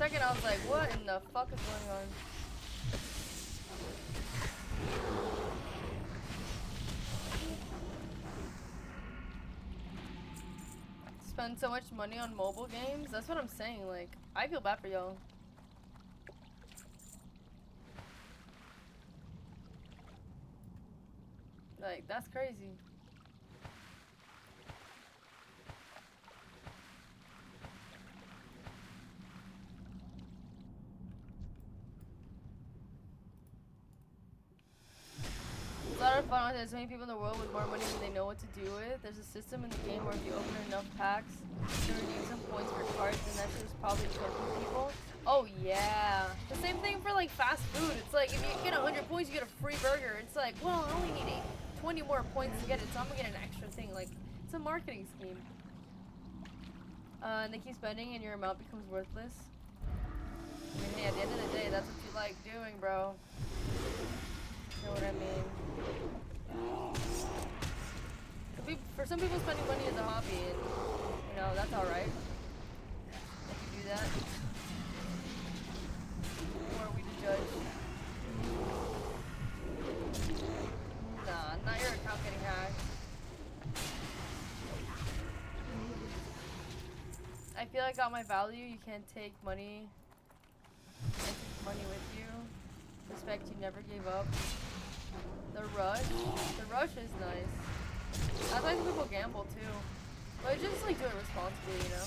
second, I was like, what in the fuck is going on? Spend so much money on mobile games? That's what I'm saying. Like, I feel bad for y'all. Like, that's crazy. It's a lot of fun. There's so many people in the world with more money than they know what to do with. There's a system in the game where if you open enough packs, you redeem some points for cards, and that shit is probably choking people. Oh yeah. The same thing for like fast food. It's like if you get 100 points, you get a free burger. It's like, well, I only need 20 more points to get it, so I'm gonna get an extra thing. Like, it's a marketing scheme. And they keep spending, and your amount becomes worthless. I mean, hey, at the end of the day, that's what you like doing, bro. You know what I mean? For some people, spending money is a hobby, and you know that's all right. If you do that, who are we to judge? Nah, not your account getting hacked. I feel like on my value, you can't take money. You can't take money with you. Respect, you never gave up. The rush is nice. That's why people gamble too. But just like do it responsibly, you know?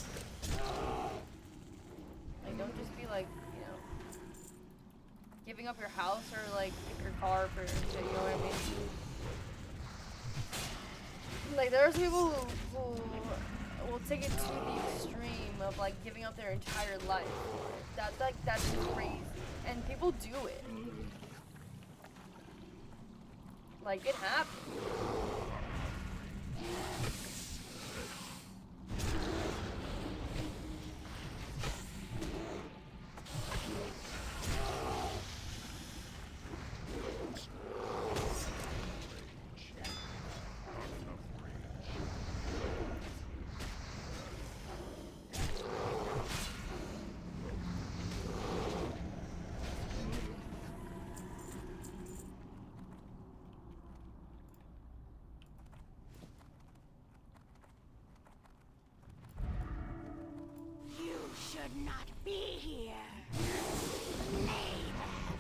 Like don't just be like, you know, giving up your house or like your car for shit, you know what I mean? Like there are some people who will take it to the extreme of like giving up their entire life. That's crazy. And people do it. Like it happens. Should not be here. Lay back.